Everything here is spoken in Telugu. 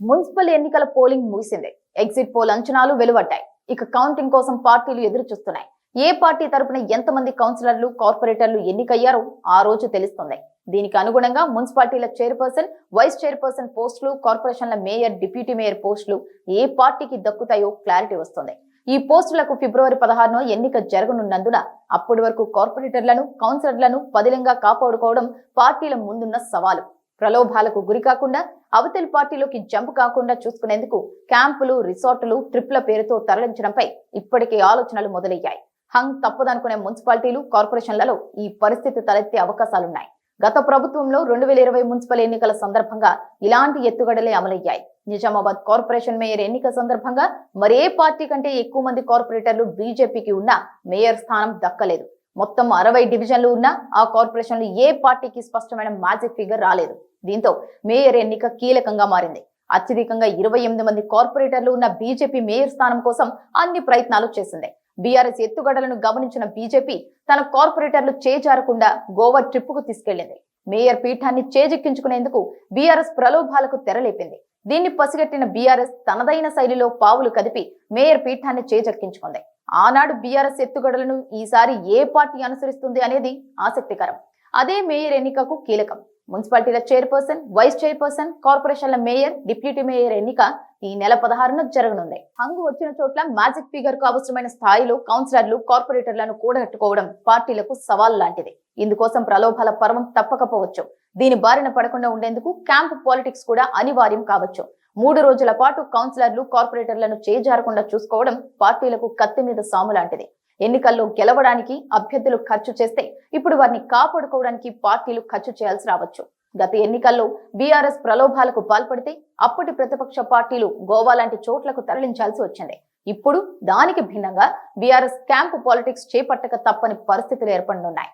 మున్సిపల్ ఎన్నికల పోలింగ్ ముగిసింది. ఎగ్జిట్ పోల్ అంచనాలు వెలువడ్డాయి. ఇక కౌంటింగ్ కోసం పార్టీలు ఎదురు చూస్తున్నాయి. ఏ పార్టీ తరపున ఎంతమంది కౌన్సిలర్లు, కార్పొరేటర్లు ఎన్నికయ్యారో ఆ రోజు తెలుస్తుంది. దీనికి అనుగుణంగా మున్సిపాలిటీల చైర్పర్సన్, వైస్ చైర్పర్సన్ పోస్టులు, కార్పొరేషన్ల మేయర్, డిప్యూటీ మేయర్ పోస్టులు ఏ పార్టీకి దక్కుతాయో క్లారిటీ వస్తుంది. ఈ పోస్టులకు ఫిబ్రవరి 16న ఎన్నిక జరగనున్నందున అప్పటి వరకు కార్పొరేటర్లను, కౌన్సిలర్లను పదిలంగా కాపాడుకోవడం పార్టీల ముందున్న సవాలు. ప్రలోభాలకు గురి కాకుండా, అవతలి పార్టీలోకి జంప్ కాకుండా చూసుకునేందుకు క్యాంపులు, రిసార్టులు, ట్రిప్ల పేరుతో తరలించడంపై ఇప్పటికే ఆలోచనలు మొదలయ్యాయి. హంగ్ తప్పదనుకునే మున్సిపాలిటీలు, కార్పొరేషన్లలో ఈ పరిస్థితి తలెత్తే అవకాశాలున్నాయి. గత ప్రభుత్వంలో 2020 మున్సిపల్ ఎన్నికల సందర్భంగా ఇలాంటి ఎత్తుగడలే అమలయ్యాయి. నిజామాబాద్ కార్పొరేషన్ మేయర్ ఎన్నిక సందర్భంగా మరే పార్టీ కంటే ఎక్కువ మంది కార్పొరేటర్లు బీజేపీకి ఉన్నా మేయర్ స్థానం దక్కలేదు. మొత్తం 60 డివిజన్లు ఉన్నా ఆ కార్పొరేషన్లు ఏ పార్టీకి స్పష్టమైన మ్యాజిక్ ఫిగర్ రాలేదు. దీంతో మేయర్ ఎన్నిక కీలకంగా మారింది. అత్యధికంగా 28 మంది కార్పొరేటర్లు ఉన్న బీజేపీ మేయర్ స్థానం కోసం అన్ని ప్రయత్నాలు చేసింది. బీఆర్ఎస్ ఎత్తుగడలను గమనించిన బీజేపీ తన కార్పొరేటర్లు చేజారకుండా గోవా ట్రిప్పుకు తీసుకెళ్లింది. మేయర్ పీఠాన్ని చేజిక్కించుకునేందుకు బీఆర్ఎస్ ప్రలోభాలకు తెరలేపింది. దీన్ని పసిగట్టిన బీఆర్ఎస్ తనదైన శైలిలో పావులు కదిపి మేయర్ పీఠాన్ని చేజెక్కించుకుంది. ఆనాడు బీఆర్ఎస్ ఎత్తుగడలను ఈసారి ఏ పార్టీ అనుసరిస్తుంది అనేది ఆసక్తికరం. అదే మేయర్ ఎన్నికకు కీలకం. మున్సిపాలిటీల చైర్పర్సన్, వైస్ చైర్పర్సన్, కార్పొరేషన్ల మేయర్, డిప్యూటీ మేయర్ ఎన్నిక ఈ నెల 16న జరగనుంది. హంగు వచ్చిన చోట్ల మ్యాజిక్ ఫిగర్ కు అవసరమైన స్థాయిలో కౌన్సిలర్లు, కార్పొరేటర్లను కూడగట్టుకోవడం పార్టీలకు సవాల్ లాంటిది. ఇందుకోసం ప్రలోభాల పర్వం తప్పకపోవచ్చు. దీని బారిన పడకుండా ఉండేందుకు క్యాంప్ పాలిటిక్స్ కూడా అనివార్యం కావచ్చు. 3 రోజుల పాటు కౌన్సిలర్లు, కార్పొరేటర్లను చేజారకుండా చూసుకోవడం పార్టీలకు కత్తి మీద సాము లాంటిది. ఎన్నికల్లో గెలవడానికి అభ్యర్థులు ఖర్చు చేస్తే ఇప్పుడు వారిని కాపాడుకోవడానికి పార్టీలు ఖర్చు చేయాల్సి రావచ్చు. గత ఎన్నికల్లో బీఆర్ఎస్ ప్రలోభాలకు పాల్పడితే అప్పటి ప్రతిపక్ష పార్టీలు గోవా లాంటి చోట్లకు తరలించాల్సి వచ్చింది. ఇప్పుడు దానికి భిన్నంగా బీఆర్ఎస్ క్యాంపు పాలిటిక్స్ చేపట్టక తప్పని పరిస్థితులు ఏర్పడనున్నాయి.